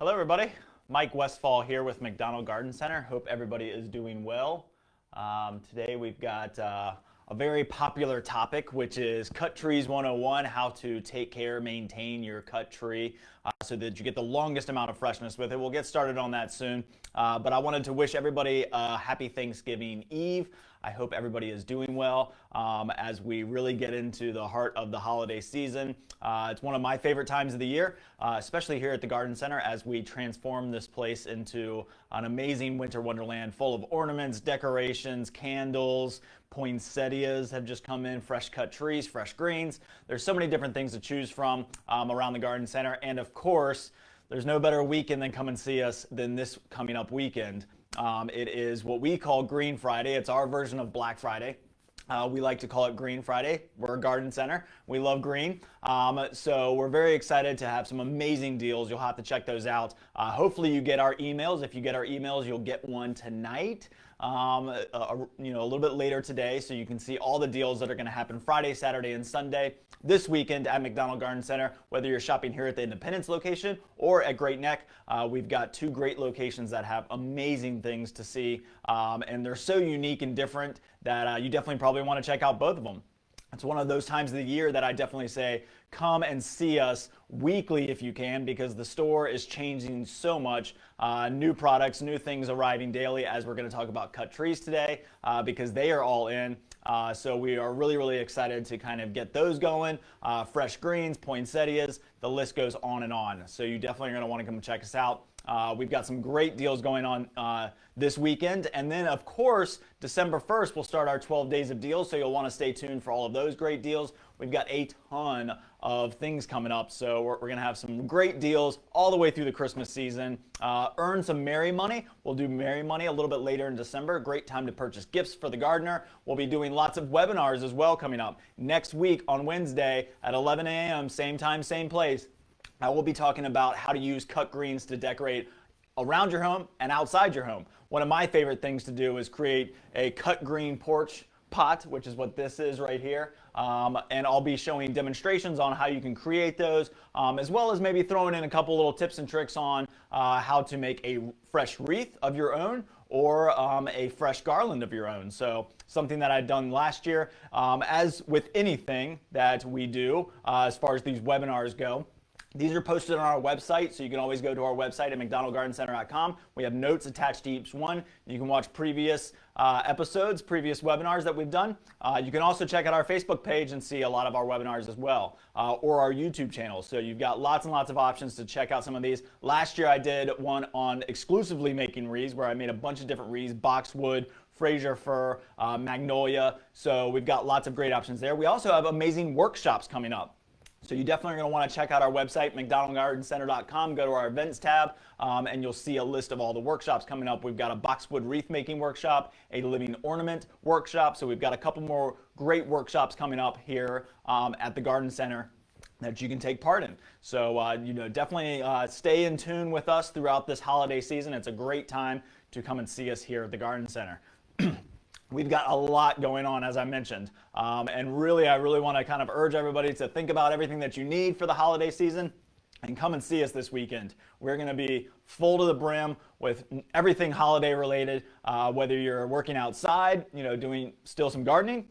Hello everybody, Mike Westphal here with McDonald Garden Center. Hope everybody is doing well. Today we've got a very popular topic, which is Cut Trees 101, how to take care, maintain your cut tree so that you get the longest amount of freshness with it. We'll get started on that soon, but I wanted to wish everybody a happy Thanksgiving Eve. I hope everybody is doing well as we really get into the heart of the holiday season. It's one of my favorite times of the year, especially here at the Garden Center as we transform this place into an amazing winter wonderland full of ornaments, decorations, candles, poinsettias have just come in, fresh cut trees, fresh greens. There's so many different things to choose from around the Garden Center. And of course, there's no better weekend than come and see us than this coming up weekend. It is what we call Green Friday. It's our version of Black Friday. We like to call it Green Friday. We're a garden center. We love green. So we're very excited to have some amazing deals. You'll have to check those out. Hopefully you get our emails. If you get our emails, you'll get one tonight. A little bit later today, so you can see all the deals that are going to happen Friday, Saturday, and Sunday this weekend at McDonald Garden Center. Whether you're shopping here at the Independence location or at Great Neck, we've got two great locations that have amazing things to see, and they're so unique and different that you definitely probably want to check out both of them. It's one of those times of the year that I definitely say come and see us weekly if you can, because the store is changing so much. New products, new things arriving daily, as we're going to talk about cut trees today, because they are all in. So we are really, really excited to kind of get those going. Fresh greens, poinsettias, the list goes on and on. So you definitely are going to want to come check us out. We've got some great deals going on this weekend. And then, of course, December 1st, we'll start our 12 days of deals. So you'll want to stay tuned for all of those great deals. We've got a ton of things coming up. So we're going to have some great deals all the way through the Christmas season. Earn some Merry Money. We'll do Merry Money a little bit later in December. Great time to purchase gifts for the gardener. We'll be doing lots of webinars as well coming up. Next week on Wednesday at 11 a.m., same time, same place. I will be talking about how to use cut greens to decorate around your home and outside your home. One of my favorite things to do is create a cut green porch pot, which is what this is right here. And I'll be showing demonstrations on how you can create those, as well as maybe throwing in a couple little tips and tricks on how to make a fresh wreath of your own or a fresh garland of your own. So something that I'd done last year. As with anything that we do, as far as these webinars go, these are posted on our website, so you can always go to our website at mcdonaldgardencenter.com. We have notes attached to each one. You can watch previous episodes, previous webinars that we've done. You can also check out our Facebook page and see a lot of our webinars as well, or our YouTube channel. So you've got lots and lots of options to check out some of these. Last year I did one on exclusively making wreaths, where I made a bunch of different wreaths, boxwood, Fraser Fir, magnolia. So we've got lots of great options there. We also have amazing workshops coming up. So you definitely are going to want to check out our website, mcdonaldgardencenter.com. Go to our events tab, and you'll see a list of all the workshops coming up. We've got a boxwood wreath making workshop, a living ornament workshop. So we've got a couple more great workshops coming up here at the Garden Center that you can take part in. So definitely stay in tune with us throughout this holiday season. It's a great time to come and see us here at the Garden Center. We've got a lot going on, as I mentioned, and really, I really want to kind of urge everybody to think about everything that you need for the holiday season and come and see us this weekend. We're going to be full to the brim with everything holiday related, whether you're working outside, doing still some gardening,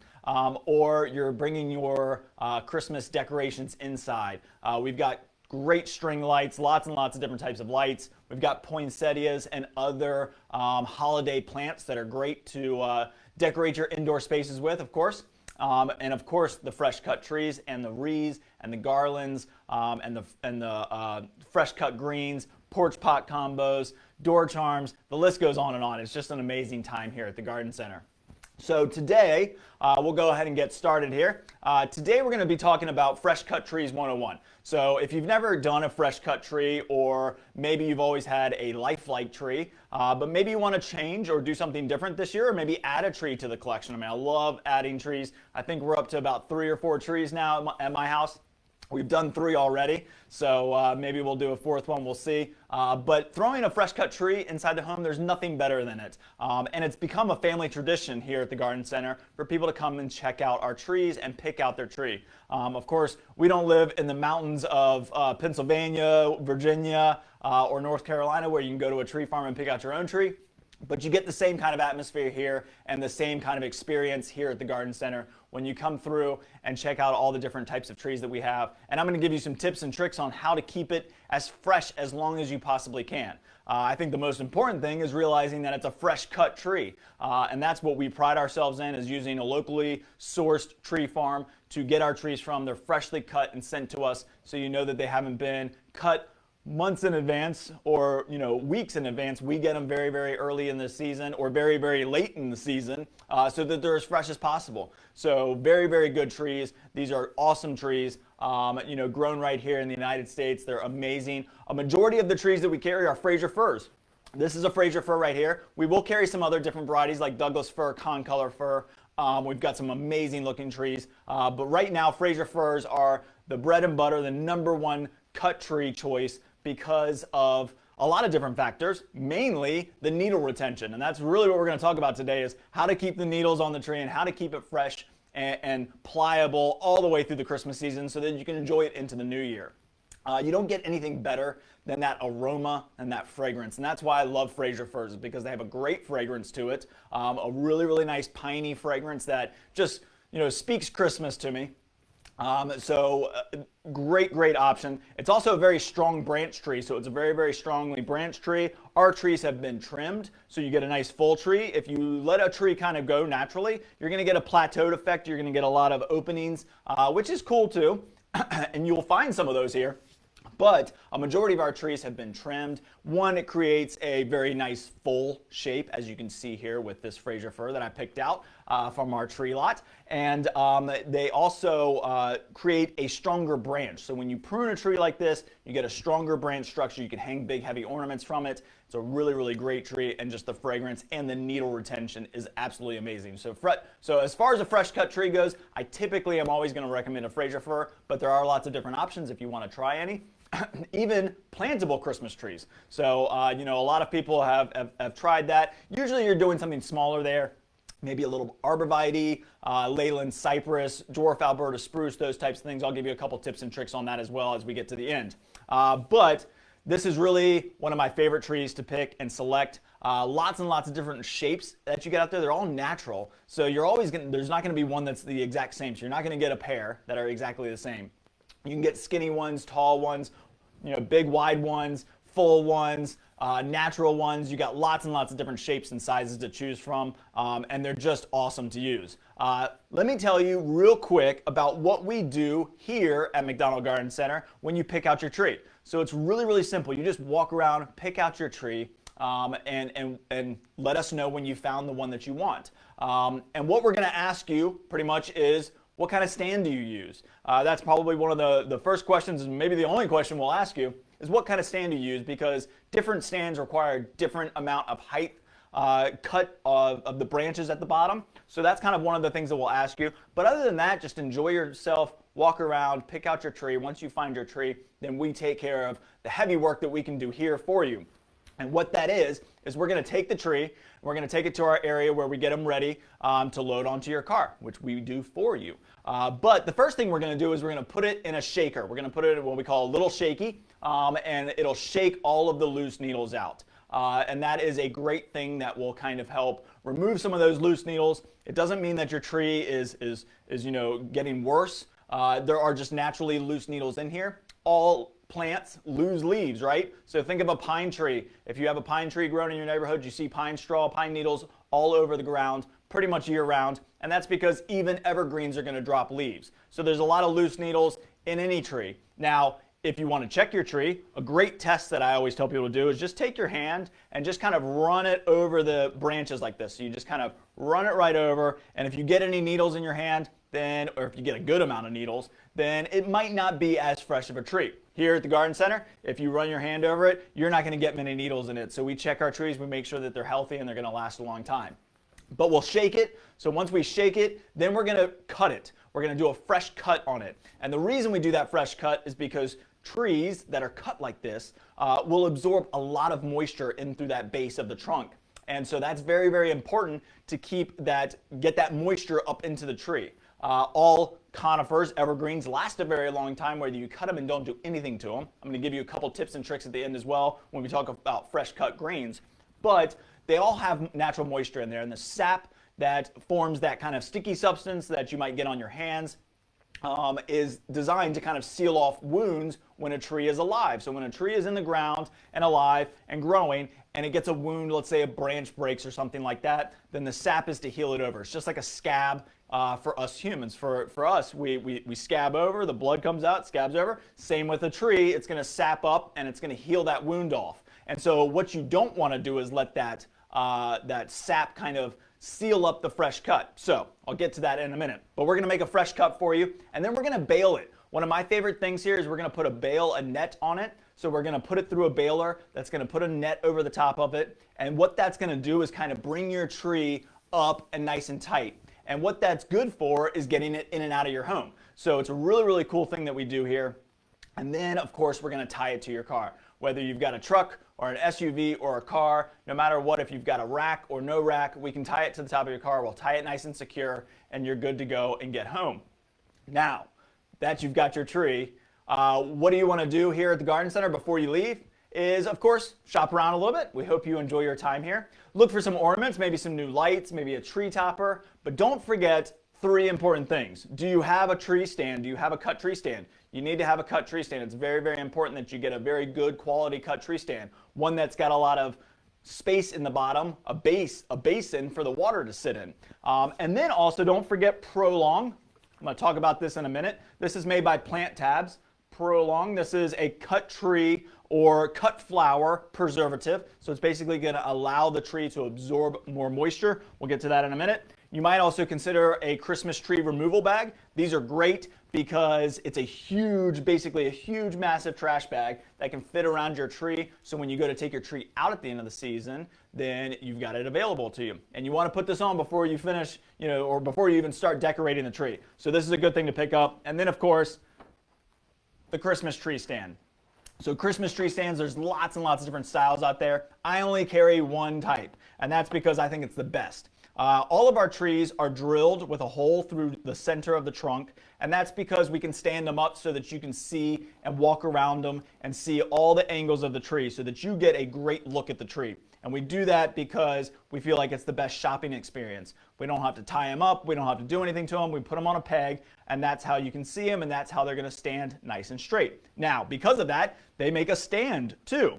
or you're bringing your Christmas decorations inside. We've got great string lights, lots and lots of different types of lights. We've got poinsettias and other holiday plants that are great to decorate your indoor spaces with, of course. And of course, the fresh cut trees and the wreaths and the garlands and the fresh cut greens, porch pot combos, door charms. The list goes on and on. It's just an amazing time here at the Garden Center. So today, we'll go ahead and get started here. Today we're going to be talking about Fresh Cut Trees 101. So if you've never done a fresh cut tree, or maybe you've always had a lifelike tree, but maybe you want to change or do something different this year, or maybe add a tree to the collection. I mean, I love adding trees. I think we're up to about 3 or 4 trees now at my house. We've done 3 already, so maybe we'll do a 4th one, we'll see. But throwing a fresh cut tree inside the home, there's nothing better than it. And it's become a family tradition here at the Garden Center for people to come and check out our trees and pick out their tree. Of course, we don't live in the mountains of Pennsylvania, Virginia, or North Carolina where you can go to a tree farm and pick out your own tree. But you get the same kind of atmosphere here and the same kind of experience here at the Garden Center when you come through and check out all the different types of trees that we have. And I'm going to give you some tips and tricks on how to keep it as fresh as long as you possibly can. I think the most important thing is realizing that it's a fresh cut tree. And that's what we pride ourselves in, is using a locally sourced tree farm to get our trees from. They're freshly cut and sent to us, so you know that they haven't been cut months in advance or weeks in advance. We get them very, very early in the season or very, very late in the season so that they're as fresh as possible. So very, very good trees. These are awesome trees, grown right here in the United States. They're amazing. A majority of the trees that we carry are Fraser Firs. This is a Fraser Fir right here. We will carry some other different varieties like Douglas fir, concolor fir. We've got some amazing looking trees, but right now Fraser Firs are the bread and butter, the #1 cut tree choice, because of a lot of different factors, mainly the needle retention. And that's really what we're going to talk about today, is how to keep the needles on the tree and how to keep it fresh and pliable all the way through the Christmas season so that you can enjoy it into the new year. You don't get anything better than that aroma and that fragrance. And that's why I love Fraser Firs, because they have a great fragrance to it. A really, really nice piney fragrance that just, speaks Christmas to me. Great option. It's also a very strong branch tree, so it's a very, very strongly branched tree. Our trees have been trimmed, so you get a nice full tree. If you let a tree kind of go naturally, you're going to get a plateaued effect. You're going to get a lot of openings, which is cool too, and you'll find some of those here. But a majority of our trees have been trimmed. One, it creates a very nice full shape, as you can see here with this Fraser Fir that I picked out from our tree lot. And they also create a stronger branch. So when you prune a tree like this, you get a stronger branch structure. You can hang big, heavy ornaments from it. It's a really, really great tree, and just the fragrance and the needle retention is absolutely amazing. So as far as a fresh cut tree goes, I typically am always going to recommend a Fraser Fir, but there are lots of different options if you want to try any. Even plantable Christmas trees. So, a lot of people have tried that. Usually you're doing something smaller there, maybe a little arborvitae, Leyland cypress, dwarf Alberta spruce, those types of things. I'll give you a couple tips and tricks on that as well as we get to the end. But this is really one of my favorite trees to pick and select. Lots and lots of different shapes that you get out there. They're all natural. So there's not going to be one that's the exact same. So you're not going to get a pair that are exactly the same. You can get skinny ones, tall ones, big wide ones, full ones, natural ones. You got lots and lots of different shapes and sizes to choose from, and they're just awesome to use. Let me tell you real quick about what we do here at McDonald Garden Center when you pick out your tree. So it's really, really simple. You just walk around, pick out your tree, and let us know when you found the one that you want. And what we're going to ask you pretty much is, what kind of stand do you use? That's probably one of the first questions, and maybe the only question we'll ask you, is what kind of stand do you use, because different stands require different amount of height cut of the branches at the bottom. So that's kind of one of the things that we'll ask you. But other than that, just enjoy yourself, walk around, pick out your tree. Once you find your tree, then we take care of the heavy work that we can do here for you. And what that is we're going to take the tree, we're going to take it to our area where we get them ready to load onto your car, which we do for you. But the first thing we're going to do is we're going to put it in a shaker. We're going to put it in what we call a little shaky, and it'll shake all of the loose needles out. And that is a great thing that will kind of help remove some of those loose needles. It doesn't mean that your tree is getting worse. There are just naturally loose needles in here. All plants lose leaves, right? So think of a pine tree. If you have a pine tree growing in your neighborhood, you see pine straw, pine needles all over the ground pretty much year round, and that's because even evergreens are going to drop leaves. So there's a lot of loose needles in any tree. Now, if you want to check your tree, a great test that I always tell people to do is just take your hand and just kind of run it over the branches like this. So you just kind of run it right over, and if you get any needles in your hand, or if you get a good amount of needles, then it might not be as fresh of a tree. Here at the Garden Center, if you run your hand over it, you're not going to get many needles in it. So we check our trees, we make sure that they're healthy and they're going to last a long time. but we'll shake it. So once we shake it, then we're gonna cut it. We're gonna do a fresh cut on it. And the reason we do that fresh cut is because trees that are cut like this will absorb a lot of moisture in through that base of the trunk. And so that's very, very important to get that moisture up into the tree. All conifers, evergreens, last a very long time whether you cut them and don't do anything to them. I'm going to give you a couple tips and tricks at the end as well when we talk about fresh cut greens. But they all have natural moisture in there, and the sap that forms that kind of sticky substance that you might get on your hands is designed to kind of seal off wounds when a tree is alive. So when a tree is in the ground and alive and growing and it gets a wound, let's say a branch breaks or something like that, then the sap is to heal it over. It's just like a scab for us humans. For us, we scab over, the blood comes out, scabs over. Same with a tree, it's going to sap up and it's going to heal that wound off. And so what you don't want to do is let that sap kind of seal up the fresh cut. So I'll get to that in a minute. But we're going to make a fresh cut for you, and then we're going to bale it. One of my favorite things here is we're going to put a net on it. So we're going to put it through a baler that's going to put a net over the top of it. And what that's going to do is kind of bring your tree up and nice and tight. And what that's good for is getting it in and out of your home. So it's a really, really cool thing that we do here. And then, of course, we're going to tie it to your car. Whether you've got a truck or an SUV or a car, no matter what, if you've got a rack or no rack, we can tie it to the top of your car. We'll tie it nice and secure, and you're good to go and get home. Now that you've got your tree, what do you want to do here at the garden center before you leave? Is, of course, shop around a little bit. We hope you enjoy your time here. Look for some ornaments, maybe some new lights, maybe a tree topper, but don't forget 3 important things. Do you have a tree stand? Do you have a cut tree stand? You need to have a cut tree stand. It's very, very important that you get a very good quality cut tree stand. One that's got a lot of space in the bottom, a basin for the water to sit in. And then also don't forget Prolong. I'm going to talk about this in a minute. This is made by Plant Tabs. Prolong, this is a cut tree or cut flower preservative. So it's basically going to allow the tree to absorb more moisture. We'll get to that in a minute. You might also consider a Christmas tree removal bag. These are great because it's a huge, basically a huge, massive trash bag that can fit around your tree. So when you go to take your tree out at the end of the season, then you've got it available to you. And you want to put this on before you finish, or before you even start decorating the tree. So this is a good thing to pick up. And then, of course, the Christmas tree stand. So Christmas tree stands, there's lots and lots of different styles out there. I only carry one type, and that's because I think it's the best. All of our trees are drilled with a hole through the center of the trunk, and that's because we can stand them up so that you can see and walk around them and see all the angles of the tree so that you get a great look at the tree. And we do that because we feel like it's the best shopping experience. We don't have to tie them up, we don't have to do anything to them, we put them on a peg, and that's how you can see them, and that's how they're going to stand nice and straight. Now, because of that, they make a stand too.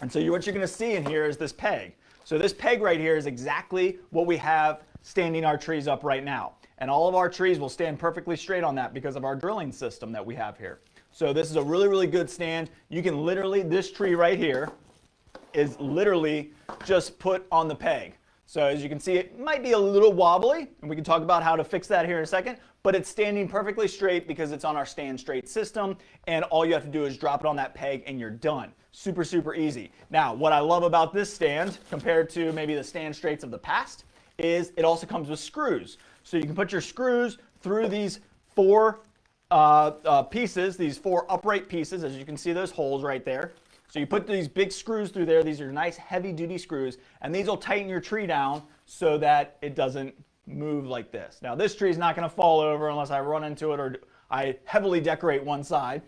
And so what you're going to see in here is this peg. So this peg right here is exactly what we have standing our trees up right now. And all of our trees will stand perfectly straight on that because of our drilling system that we have here. So this is a really, really good stand. You can literally, this tree right here is literally just put on the peg. So as you can see, it might be a little wobbly, and we can talk about how to fix that here in a second, but it's standing perfectly straight because it's on our stand straight system, and all you have to do is drop it on that peg and you're done. Super, super easy. Now, what I love about this stand compared to maybe the stand straights of the past is it also comes with screws. So you can put your screws through these 4 pieces, these 4 upright pieces, as you can see those holes right there. So you put these big screws through there. These are nice heavy duty screws, and these will tighten your tree down so that it doesn't move like this. Now this tree is not going to fall over unless I run into it or I heavily decorate one side,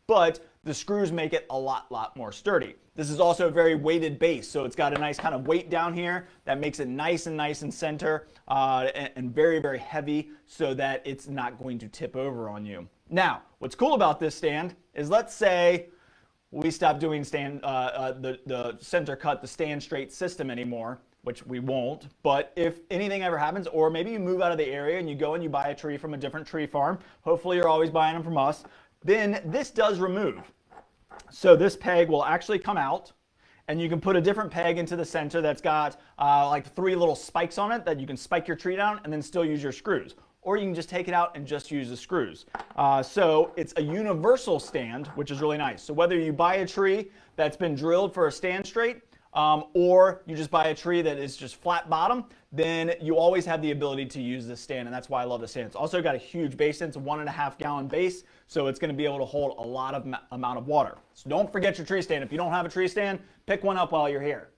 but the screws make it a lot more sturdy. This is also a very weighted base, so it's got a nice kind of weight down here that makes it nice and center and very, very heavy so that it's not going to tip over on you. Now, what's cool about this stand is, let's say we stop doing the center cut, the stand straight system anymore, which we won't, but if anything ever happens, or maybe you move out of the area and you go and you buy a tree from a different tree farm, hopefully you're always buying them from us, then this does remove. So this peg will actually come out, and you can put a different peg into the center that's got like 3 little spikes on it that you can spike your tree down and then still use your screws. Or you can just take it out and just use the screws. So it's a universal stand, which is really nice. So whether you buy a tree that's been drilled for a stand straight, or you just buy a tree that is just flat bottom, then you always have the ability to use this stand, and that's why I love the stand. It's also got a huge basin. It's a 1.5 gallon base, so it's going to be able to hold a lot of amount of water. So don't forget your tree stand. If you don't have a tree stand, pick one up while you're here.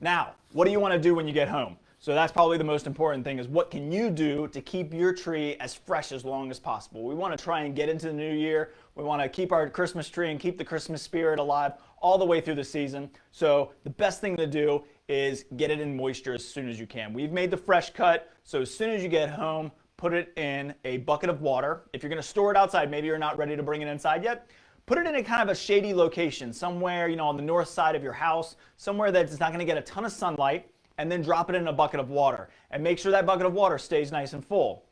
Now, what do you want to do when you get home? So that's probably the most important thing, is what can you do to keep your tree as fresh as long as possible? We want to try and get into the new year. We want to keep our Christmas tree and keep the Christmas spirit alive all the way through the season. So the best thing to do is get it in moisture as soon as you can. We've made the fresh cut, so as soon as you get home, put it in a bucket of water. If you're going to store it outside, maybe you're not ready to bring it inside yet, put it in a kind of a shady location, somewhere, on the north side of your house, somewhere that's not going to get a ton of sunlight, and then drop it in a bucket of water. And make sure that bucket of water stays nice and full.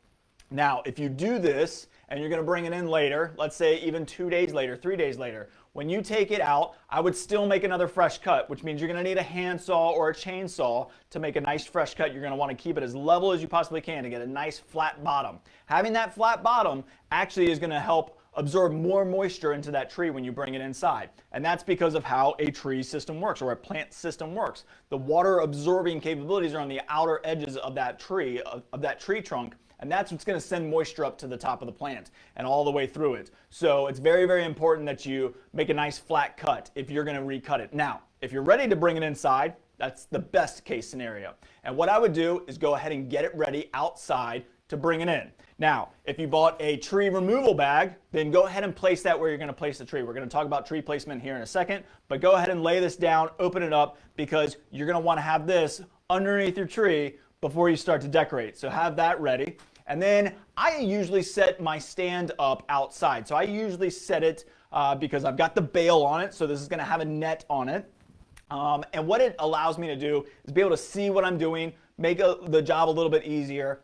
Now, if you do this and you're going to bring it in later, let's say even 2 days later, 3 days later, when you take it out, I would still make another fresh cut, which means you're going to need a handsaw or a chainsaw to make a nice fresh cut. You're going to want to keep it as level as you possibly can to get a nice flat bottom. Having that flat bottom actually is going to help absorb more moisture into that tree when you bring it inside. And that's because of how a tree system works, or a plant system works. The water absorbing capabilities are on the outer edges of that tree, of that tree trunk, and that's what's going to send moisture up to the top of the plant and all the way through it. So it's very, very important that you make a nice flat cut if you're going to recut it. Now, if you're ready to bring it inside, that's the best case scenario. And what I would do is go ahead and get it ready outside to bring it in. Now, if you bought a tree removal bag, then go ahead and place that where you're going to place the tree. We're going to talk about tree placement here in a second, but go ahead and lay this down, open it up, because you're going to want to have this underneath your tree before you start to decorate. So have that ready. And then I usually set my stand up outside. So I usually set it because I've got the bale on it, so this is going to have a net on it. And what it allows me to do is be able to see what I'm doing, make the job a little bit easier.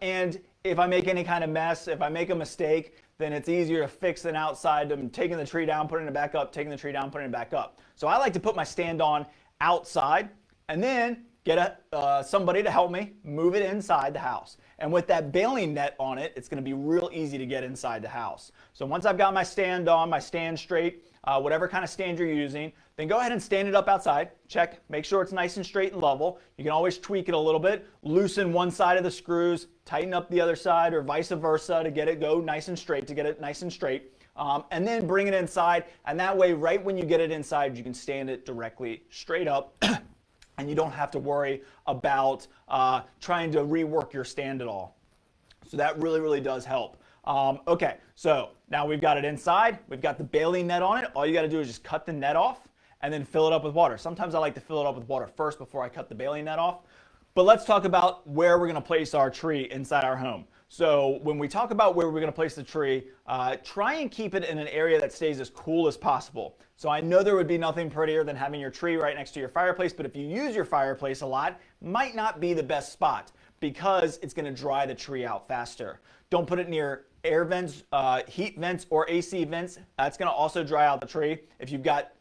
And if I make any kind of mess, if I make a mistake, then it's easier to fix than outside. I'm taking the tree down, putting it back up, taking the tree down, putting it back up. So I like to put my stand on outside and then get somebody to help me move it inside the house. And with that baling net on it, it's going to be real easy to get inside the house. So once I've got my stand on, my stand straight, whatever kind of stand you're using, then go ahead and stand it up outside. Check, make sure it's nice and straight and level. You can always tweak it a little bit, loosen one side of the screws, tighten up the other side, or vice versa to get it go nice and straight, to get it nice and straight. And then bring it inside, and that way, right when you get it inside, you can stand it directly straight up. And you don't have to worry about trying to rework your stand at all. So that really, really does help. Okay, so now we've got it inside. We've got the baling net on it. All you got to do is just cut the net off and then fill it up with water. Sometimes I like to fill it up with water first before I cut the baling net off. But let's talk about where we're going to place our tree inside our home. So when we talk about where we're going to place the tree, try and keep it in an area that stays as cool as possible. So I know there would be nothing prettier than having your tree right next to your fireplace, but if you use your fireplace a lot, might not be the best spot because it's going to dry the tree out faster. Don't put it near air vents, heat vents, or AC vents. That's going to also dry out the tree. If you've got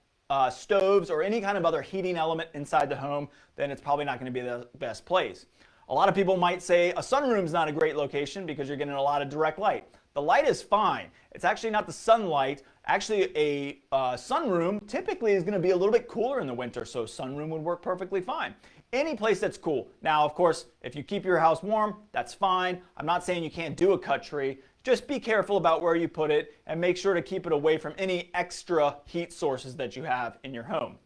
stoves or any kind of other heating element inside the home, then it's probably not going to be the best place. A lot of people might say a sunroom is not a great location because you're getting a lot of direct light. The light is fine. It's actually not the sunlight. Actually, a sunroom typically is going to be a little bit cooler in the winter, so sunroom would work perfectly fine. Any place that's cool. Now, of course, if you keep your house warm, that's fine. I'm not saying you can't do a cut tree. Just be careful about where you put it and make sure to keep it away from any extra heat sources that you have in your home.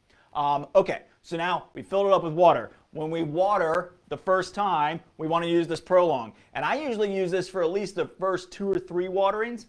Okay, so now we filled it up with water. When we water the first time, we want to use this Prolong. And I usually use this for at least the first 2 or 3 waterings.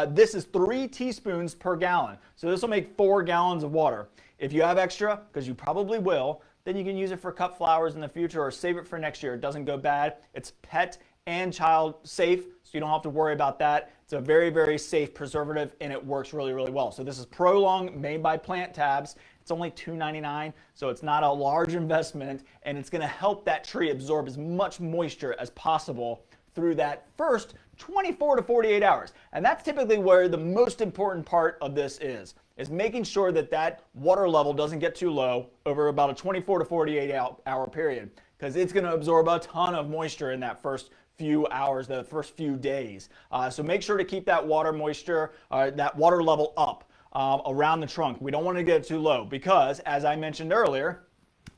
This is 3 teaspoons per gallon. So this will make 4 gallons of water. If you have extra, because you probably will, then you can use it for cut flowers in the future or save it for next year. It doesn't go bad. It's pet and child safe, so you don't have to worry about that. It's a very, very safe preservative, and it works really, really well. So this is Prolong, made by Plant Tabs. It's only $2.99, so it's not a large investment, and it's going to help that tree absorb as much moisture as possible through that first 24 to 48 hours. And that's typically where the most important part of this is making sure that that water level doesn't get too low over about a 24 to 48 hour period, because it's going to absorb a ton of moisture in that first few hours, the first few days. So make sure to keep that water moisture, that water level up. around the trunk. We don't want to get it too low because, as I mentioned earlier,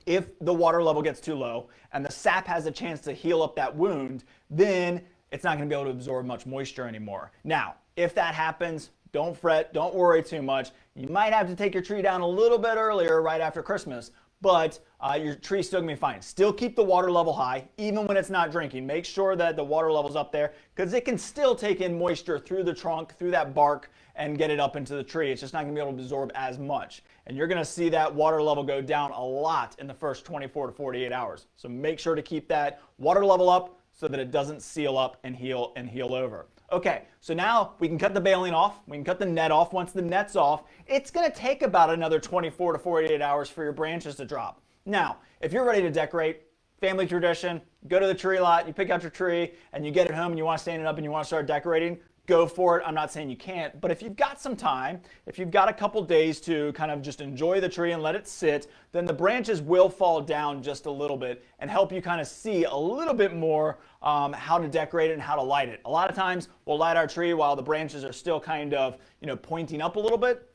if the water level gets too low and the sap has a chance to heal up that wound, then it's not going to be able to absorb much moisture anymore. Now, if that happens, don't fret, don't worry too much. You might have to take your tree down a little bit earlier right after Christmas, but your tree's still gonna be fine. Still keep the water level high, even when it's not drinking. Make sure that the water level's up there because it can still take in moisture through the trunk, through that bark, and get it up into the tree. It's just not gonna be able to absorb as much. And you're gonna see that water level go down a lot in the first 24 to 48 hours. So make sure to keep that water level up so that it doesn't seal up and heal over. Okay, so now we can cut the baling off. We can cut the net off. Once the net's off, it's going to take about another 24 to 48 hours for your branches to drop. Now, if you're ready to decorate, family tradition, go to the tree lot, you pick out your tree, and you get it home and you want to stand it up and you want to start decorating, go for it. I'm not saying you can't, but if you've got some time, if you've got a couple days to kind of just enjoy the tree and let it sit, then the branches will fall down just a little bit and help you kind of see a little bit more how to decorate it and how to light it. A lot of times we'll light our tree while the branches are still kind of, pointing up a little bit.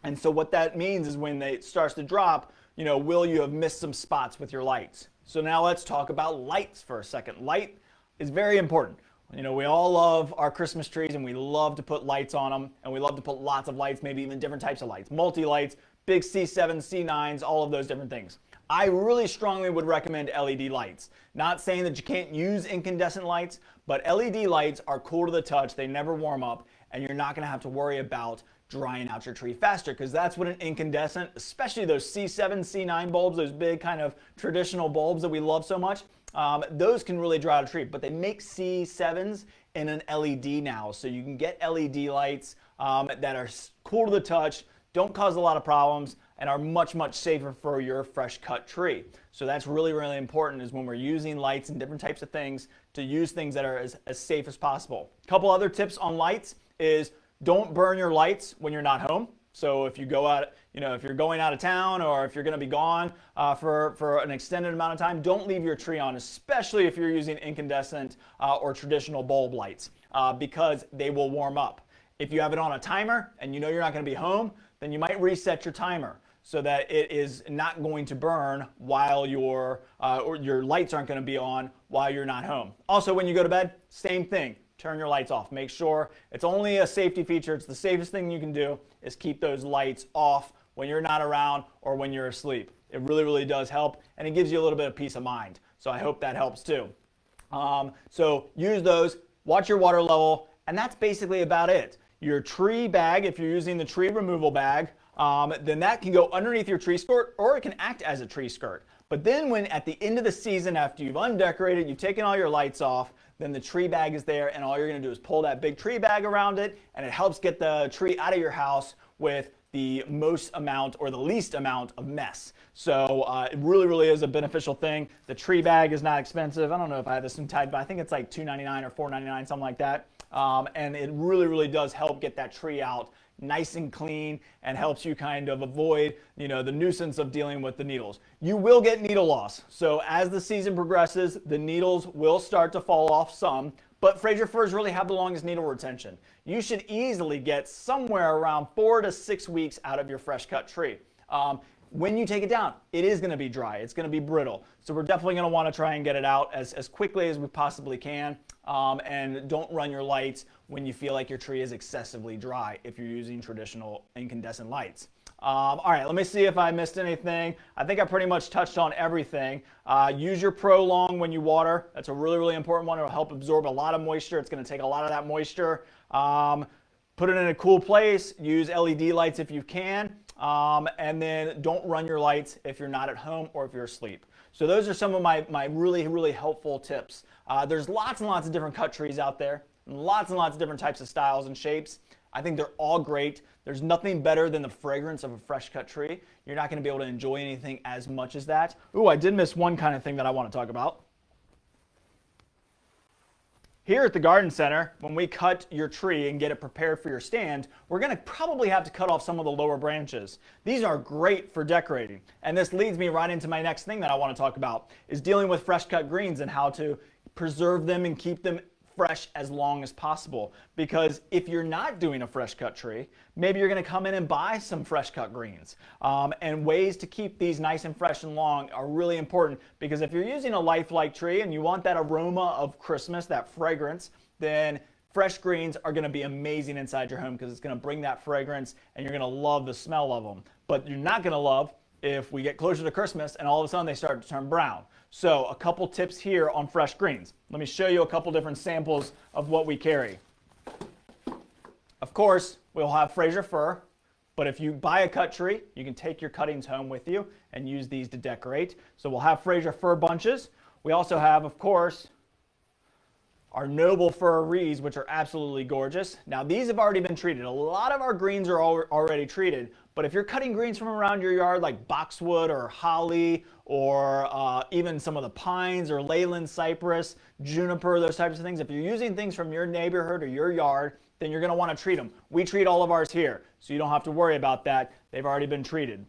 And so what that means is when it starts to drop, will you have missed some spots with your lights? So now let's talk about lights for a second. Light is very important. We all love our Christmas trees and we love to put lights on them, and we love to put lots of lights, maybe even different types of lights, multi-lights, big C7s, C9s, all of those different things. I really strongly would recommend LED lights. Not saying that you can't use incandescent lights, but LED lights are cool to the touch, they never warm up, and you're not going to have to worry about drying out your tree faster, because that's what an incandescent, especially those C7, C9 bulbs, those big kind of traditional bulbs that we love so much, those can really dry out a tree. But they make C7s in an LED now, so you can get LED lights that are cool to the touch, don't cause a lot of problems, and are much, much safer for your fresh cut tree. So that's really, really important, is when we're using lights and different types of things, to use things that are as safe as possible. A couple other tips on lights is don't burn your lights when you're not home. So if you go out, if you're going out of town or if you're going to be gone for an extended amount of time, don't leave your tree on, especially if you're using incandescent or traditional bulb lights, because they will warm up. If you have it on a timer and you're not going to be home, then you might reset your timer so that it is not going to burn while or your lights aren't going to be on while you're not home. Also, when you go to bed, same thing. Turn your lights off. Make sure it's only a safety feature. It's the safest thing you can do is keep those lights off when you're not around or when you're asleep. It really, really does help, and it gives you a little bit of peace of mind. So I hope that helps too. So use those, watch your water level, and that's basically about it. Your tree bag, if you're using the tree removal bag, then that can go underneath your tree skirt, or it can act as a tree skirt. But then when at the end of the season, after you've undecorated, you've taken all your lights off, then the tree bag is there, and all you're going to do is pull that big tree bag around it, and it helps get the tree out of your house with the most amount or the least amount of mess. So it really, really is a beneficial thing. The tree bag is not expensive. I don't know if I have this in tag, but I think it's like $2.99 or $4.99, something like that. And it really, really does help get that tree out nice and clean, and helps you kind of avoid, the nuisance of dealing with the needles. You will get needle loss. So as the season progresses, the needles will start to fall off some, but Fraser Firs really have the longest needle retention. You should easily get somewhere around 4 to 6 weeks out of your fresh cut tree. When you take it down, it is going to be dry. It's going to be brittle. So we're definitely going to want to try and get it out as quickly as we possibly can. And don't run your lights when you feel like your tree is excessively dry if you're using traditional incandescent lights. All right, let me see if I missed anything. I think I pretty much touched on everything. Use your Pro Long when you water. That's a really, really important one. It'll help absorb a lot of moisture. It's going to take a lot of that moisture. Put it in a cool place. Use LED lights if you can. And then don't run your lights if you're not at home or if you're asleep. So those are some of my really, really helpful tips. There's lots and lots of different cut trees out there, and lots of different types of styles and shapes. I think they're all great. There's nothing better than the fragrance of a fresh cut tree. You're not going to be able to enjoy anything as much as that. Ooh, I did miss one kind of thing that I want to talk about. Here at the garden center, when we cut your tree and get it prepared for your stand, we're going to probably have to cut off some of the lower branches. These are great for decorating. And this leads me right into my next thing that I want to talk about, is dealing with fresh cut greens and how to preserve them and keep them fresh as long as possible, because if you're not doing a fresh cut tree, maybe you're going to come in and buy some fresh cut greens. And ways to keep these nice and fresh and long are really important, because if you're using a lifelike tree and you want that aroma of Christmas, that fragrance, then fresh greens are going to be amazing inside your home, because it's going to bring that fragrance and you're going to love the smell of them. But you're not going to love if we get closer to Christmas and all of a sudden they start to turn brown. So a couple tips here on fresh greens. Let me show you a couple different samples of what we carry. Of course, we'll have Fraser Fir, but if you buy a cut tree, you can take your cuttings home with you and use these to decorate. So we'll have Fraser Fir bunches. We also have, of course, our noble Furries, which are absolutely gorgeous. Now these have already been treated. A lot of our greens are already treated, but if you're cutting greens from around your yard like boxwood or holly or even some of the pines or leyland cypress, juniper, those types of things, if you're using things from your neighborhood or your yard, then you're going to want to treat them. We treat all of ours here, so you don't have to worry about that. They've already been treated.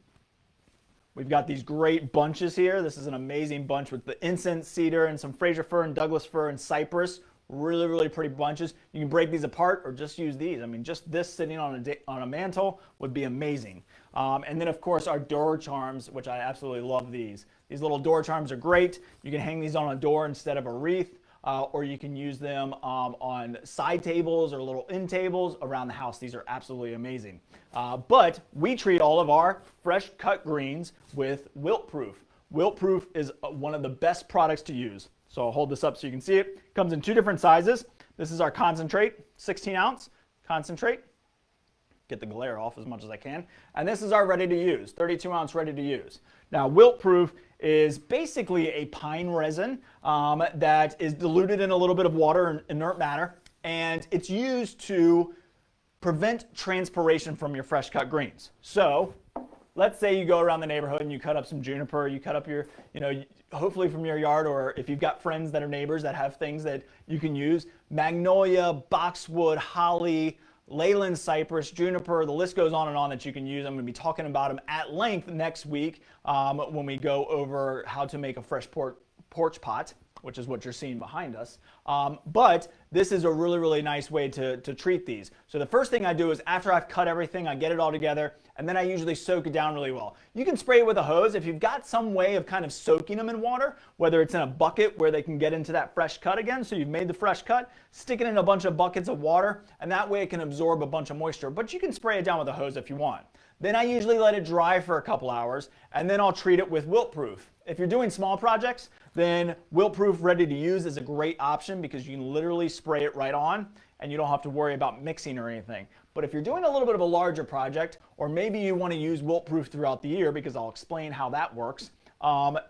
We've got these great bunches here. This is an amazing bunch with the incense cedar and some Fraser fir and Douglas fir and cypress. Really, really pretty bunches. You can break these apart or just use these. I mean, just this sitting on a mantle would be amazing. And then, of course, our door charms, which I absolutely love these. These little door charms are great. You can hang these on a door instead of a wreath, or you can use them on side tables or little end tables around the house. These are absolutely amazing. But we treat all of our fresh cut greens with Wilt Proof. Wilt Proof is one of the best products to use. So I'll hold this up so you can see it. It comes in two different sizes. This is our concentrate, 16 ounce concentrate. Get the glare off as much as I can. And this is our ready to use, 32 ounce ready to use. Now Wilt Proof is basically a pine resin that is diluted in a little bit of water and inert matter, and it's used to prevent transpiration from your fresh cut greens. So let's say you go around the neighborhood and you cut up some juniper, you cut up your, hopefully from your yard, or if you've got friends that are neighbors that have things that you can use, magnolia, boxwood, holly, leyland cypress, juniper, the list goes on and on that you can use. I'm going to be talking about them at length next week when we go over how to make a fresh porch pot, which is what you're seeing behind us. But this is a really, really nice way to treat these. So the first thing I do is after I've cut everything, I get it all together, and then I usually soak it down really well. You can spray it with a hose if you've got some way of kind of soaking them in water, whether it's in a bucket where they can get into that fresh cut again. So you've made the fresh cut, stick it in a bunch of buckets of water, and that way it can absorb a bunch of moisture. But you can spray it down with a hose if you want. Then I usually let it dry for a couple hours, and then I'll treat it with Wilt Proof. If you're doing small projects, then Wilt Proof ready to use is a great option, because you can literally spray it right on and you don't have to worry about mixing or anything. But if you're doing a little bit of a larger project, or maybe you want to use Wilt Proof throughout the year, because I'll explain how that works,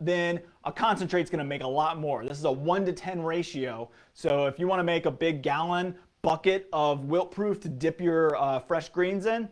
then a concentrate's going to make a lot more. This is a 1-to-10 ratio. So if you want to make a big gallon bucket of Wilt Proof to dip your fresh greens in,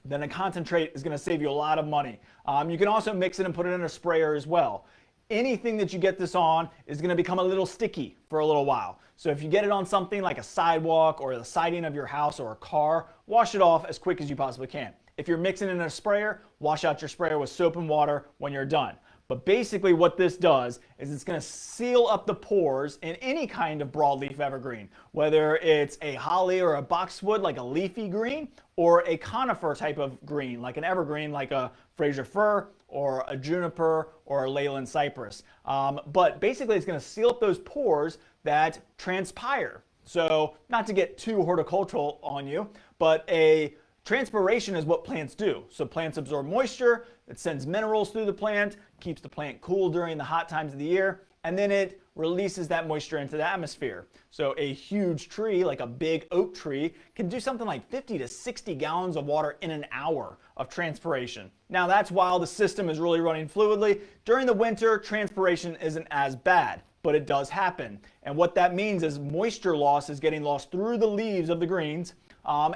then a concentrate is going to save you a lot of money. You can also mix it and put it in a sprayer as well. Anything that you get this on is going to become a little sticky for a little while. So if you get it on something like a sidewalk or the siding of your house or a car, wash it off as quick as you possibly can. If you're mixing it in a sprayer, wash out your sprayer with soap and water when you're done. But basically what this does is it's going to seal up the pores in any kind of broadleaf evergreen, whether it's a holly or a boxwood like a leafy green, or a conifer type of green like an evergreen like a Fraser fir or a juniper or a leyland cypress. But basically it's going to seal up those pores that transpire. So not to get too horticultural on you, but a transpiration is what plants do. So plants absorb moisture, it sends minerals through the plant, keeps the plant cool during the hot times of the year, and then it releases that moisture into the atmosphere. So a huge tree, like a big oak tree, can do something like 50 to 60 gallons of water in an hour of transpiration. Now that's while the system is really running fluidly. During the winter, transpiration isn't as bad, but it does happen. And what that means is moisture loss is getting lost through the leaves of the greens,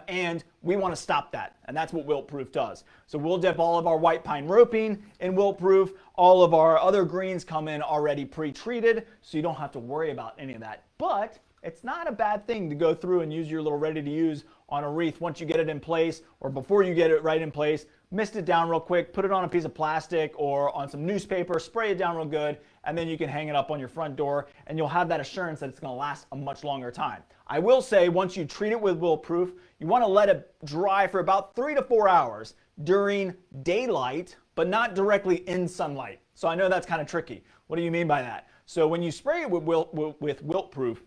and we want to stop that, and that's what Wilt Proof does. So we'll dip all of our white pine roping in Wilt Proof. All of our other greens come in already pre-treated, so you don't have to worry about any of that. But it's not a bad thing to go through and use your little ready to use on a wreath once you get it in place, or before you get it right in place. Mist it down real quick, put it on a piece of plastic or on some newspaper, spray it down real good, and then you can hang it up on your front door, and you'll have that assurance that it's going to last a much longer time. I will say, once you treat it with Wilt Proof, you want to let it dry for about 3 to 4 hours during daylight, but not directly in sunlight. So I know that's kind of tricky. What do you mean by that? So when you spray it with Wilt Proof,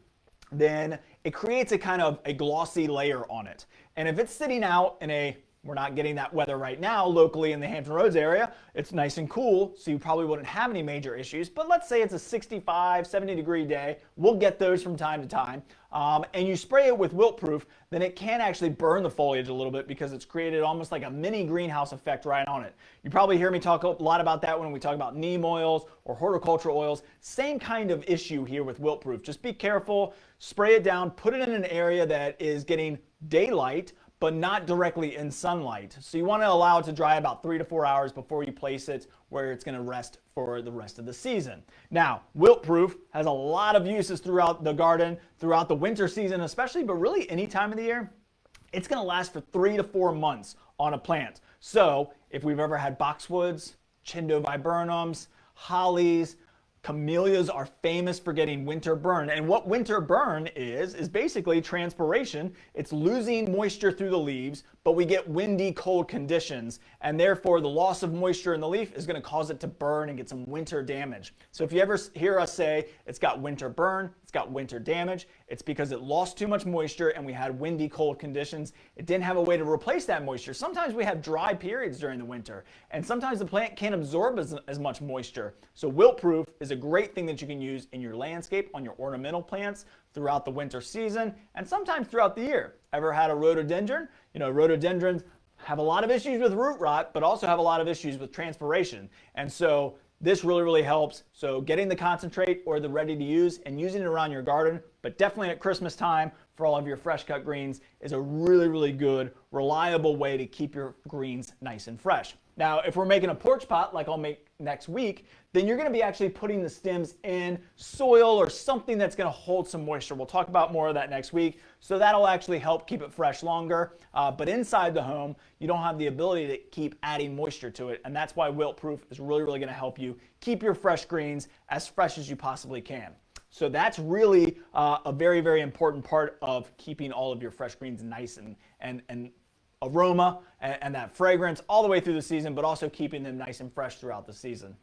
then it creates a kind of a glossy layer on it. And if it's sitting out in we're not getting that weather right now locally in the Hampton Roads area, it's nice and cool, so you probably wouldn't have any major issues. But let's say it's a 65, 70 degree day. We'll get those from time to time. And you spray it with Wilt Proof, then it can actually burn the foliage a little bit because it's created almost like a mini greenhouse effect right on it. You probably hear me talk a lot about that when we talk about neem oils or horticultural oils. Same kind of issue here with Wilt Proof. Just be careful, spray it down, put it in an area that is getting daylight, but not directly in sunlight. So you want to allow it to dry about 3 to 4 hours before you place it where it's going to rest for the rest of the season. Now, Wilt Proof has a lot of uses throughout the garden, throughout the winter season especially, but really any time of the year. It's going to last for 3 to 4 months on a plant. So if we've ever had boxwoods, chindoviburnums, hollies, camellias are famous for getting winter burn. And what winter burn is basically transpiration. It's losing moisture through the leaves, but we get windy, cold conditions. And therefore, the loss of moisture in the leaf is going to cause it to burn and get some winter damage. So if you ever hear us say it's got winter burn, it's got winter damage, it's because it lost too much moisture and we had windy, cold conditions. It didn't have a way to replace that moisture. Sometimes we have dry periods during the winter, and sometimes the plant can't absorb as much moisture. So Wilt Proof is a great thing that you can use in your landscape, on your ornamental plants throughout the winter season, and sometimes throughout the year. Ever had a rhododendron? You know, rhododendrons have a lot of issues with root rot, but also have a lot of issues with transpiration. And so this really, really helps. So getting the concentrate or the ready to use and using it around your garden, but definitely at Christmas time for all of your fresh cut greens, is a really, really good, reliable way to keep your greens nice and fresh. Now, if we're making a porch pot like I'll make next week, then you're going to be actually putting the stems in soil or something that's going to hold some moisture. We'll talk about more of that next week. So that'll actually help keep it fresh longer. But inside the home, you don't have the ability to keep adding moisture to it. And that's why Wilt Proof is really, really going to help you keep your fresh greens as fresh as you possibly can. So that's really a very, very important part of keeping all of your fresh greens nice and aroma and that fragrance all the way through the season, but also keeping them nice and fresh throughout the season.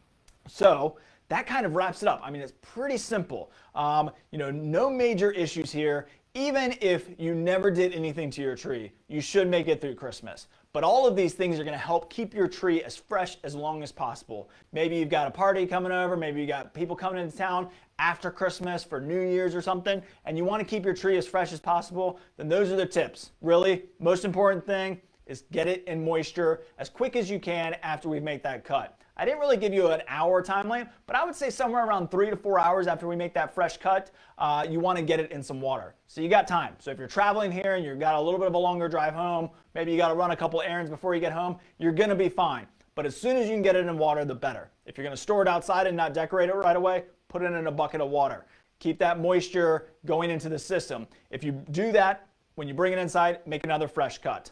So that kind of wraps it up. I mean, it's pretty simple. No major issues here. Even if you never did anything to your tree, you should make it through Christmas. But all of these things are going to help keep your tree as fresh as long as possible. Maybe you've got a party coming over, maybe you got people coming into town after Christmas for New Year's or something, and you want to keep your tree as fresh as possible, then those are the tips. Really, most important thing is get it in moisture as quick as you can after we make that cut. I didn't really give you an hour timeline, but I would say somewhere around 3 to 4 hours after we make that fresh cut, you want to get it in some water. So you got time. So if you're traveling here and you've got a little bit of a longer drive home, maybe you got to run a couple errands before you get home, you're going to be fine. But as soon as you can get it in water, the better. If you're going to store it outside and not decorate it right away, put it in a bucket of water. Keep that moisture going into the system. If you do that, when you bring it inside, make another fresh cut.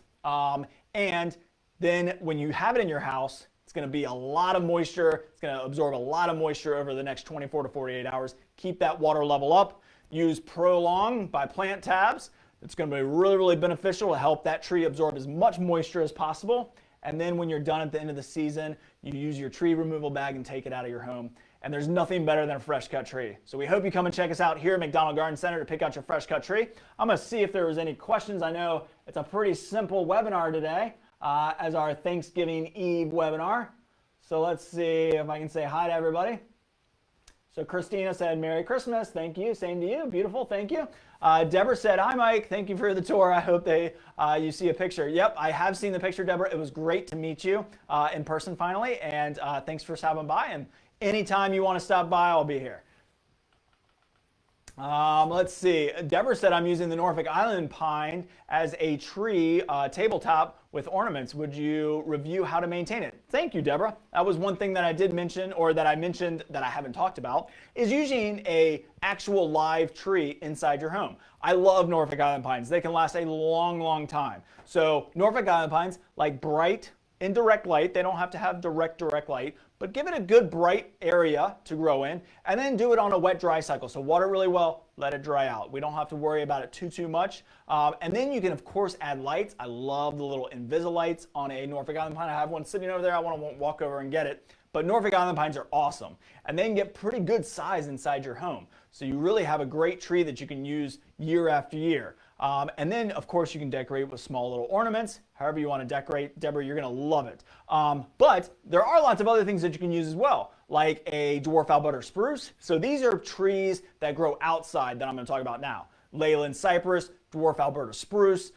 And then when you have it in your house, it's going to be a lot of moisture. It's going to absorb a lot of moisture over the next 24 to 48 hours. Keep that water level up. Use Prolong by Plant Tabs. It's going to be really, really beneficial to help that tree absorb as much moisture as possible. And then when you're done at the end of the season, you use your tree removal bag and take it out of your home. And there's nothing better than a fresh cut tree. So we hope you come and check us out here at McDonald Garden Center to pick out your fresh cut tree. I'm going to see if there was any questions. I know it's a pretty simple webinar today as our Thanksgiving Eve webinar. So let's see if I can say hi to everybody. So Christina said, Merry Christmas. Thank you. Same to you. Beautiful. Thank you. Deborah said, hi, Mike. Thank you for the tour. I hope you see a picture. Yep, I have seen the picture, Deborah. It was great to meet you in person finally. And thanks for stopping by. And anytime you want to stop by, I'll be here. Let's see. Deborah said I'm using the Norfolk Island pine as a tree tabletop with ornaments. Would you review how to maintain it? Thank you, Deborah. That was one thing that I did mention, or that I mentioned that I haven't talked about, is using a actual live tree inside your home. I love Norfolk Island pines. They can last a long, long time. So Norfolk Island pines like bright, indirect light. They don't have to have direct light, but give it a good bright area to grow in, and then do it on a wet dry cycle. So water really well, let it dry out. We don't have to worry about it too much. And then you can of course add lights. I love the little Invisilights on a Norfolk Island pine. I have one sitting over there. I want to walk over and get it. But Norfolk Island pines are awesome, and they can get pretty good size inside your home. So you really have a great tree that you can use year after year. And then, of course, you can decorate with small little ornaments, however you want to decorate. Deborah, you're going to love it. But there are lots of other things that you can use as well, like a dwarf Alberta spruce. So these are trees that grow outside that I'm going to talk about now. Leyland cypress, dwarf Alberta spruce,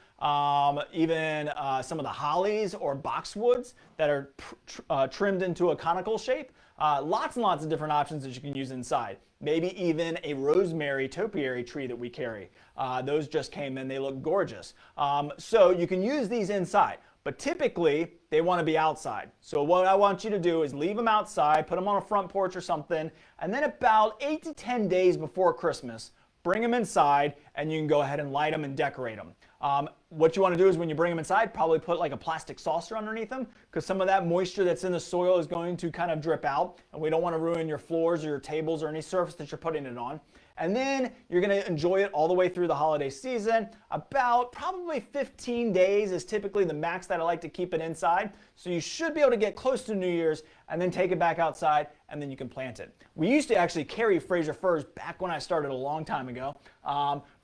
even some of the hollies or boxwoods that are trimmed into a conical shape. Lots and lots of different options that you can use inside. Maybe even a rosemary topiary tree that we carry. Those just came in, they look gorgeous. So you can use these inside, but typically they want to be outside. So what I want you to do is leave them outside, put them on a front porch or something, and then about 8 to 10 days before Christmas, bring them inside and you can go ahead and light them and decorate them. What you want to do is when you bring them inside, probably put like a plastic saucer underneath them, because some of that moisture that's in the soil is going to kind of drip out, and we don't want to ruin your floors or your tables or any surface that you're putting it on. And then you're going to enjoy it all the way through the holiday season. About probably 15 days is typically the max that I like to keep it inside. So you should be able to get close to New Year's and then take it back outside, and then you can plant it. We used to actually carry Fraser Firs back when I started a long time ago.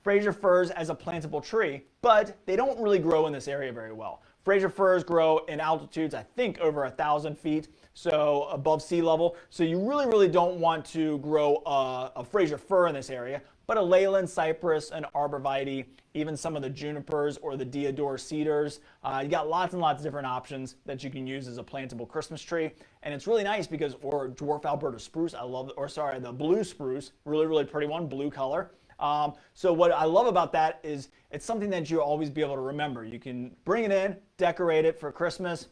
Fraser Firs as a plantable tree, but they don't really grow in this area very well. Fraser Firs grow in altitudes, I think, over 1,000 feet, so above sea level. So you really don't want to grow a Fraser Fir in this area, but a Leyland cypress, an arborvitae, even some of the junipers or the deodar cedars. You got lots and lots of different options that you can use as a plantable Christmas tree. And it's really nice because, or dwarf Alberta spruce, the blue spruce, really pretty one, blue color. So what I love about that is it's something that you'll always be able to remember. You can bring it in, decorate it for Christmas,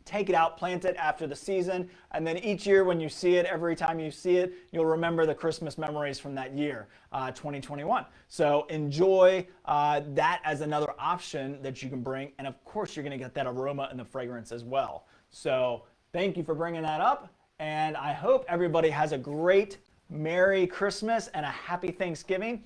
take it out, plant it after the season, and then each year when you see it, every time you see it, you'll remember the Christmas memories from that year, 2021. So enjoy that as another option that you can bring, and of course you're going to get that aroma and the fragrance as well. So thank you for bringing that up, and I hope everybody has a great Merry Christmas and a happy Thanksgiving.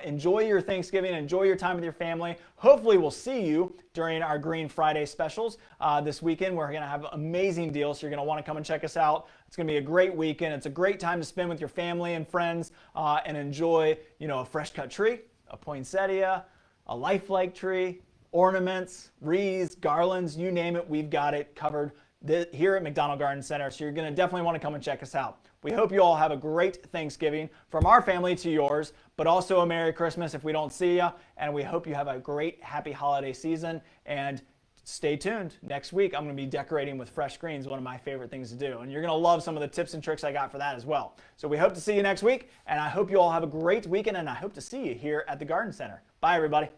Enjoy your Thanksgiving, enjoy your time with your family. Hopefully we'll see you during our Green Friday specials this weekend. We're going to have amazing deals, so you're going to want to come and check us out. It's going to be a great weekend. It's a great time to spend with your family and friends and enjoy, a fresh cut tree, a poinsettia, a lifelike tree, ornaments, wreaths, garlands, you name it, we've got it covered here at McDonald Garden Center. So you're going to definitely want to come and check us out. We hope you all have a great Thanksgiving from our family to yours, but also a Merry Christmas if we don't see you. And we hope you have a great, happy holiday season. And stay tuned. Next week, I'm going to be decorating with fresh greens, one of my favorite things to do. And you're going to love some of the tips and tricks I got for that as well. So we hope to see you next week. And I hope you all have a great weekend. And I hope to see you here at the Garden Center. Bye, everybody.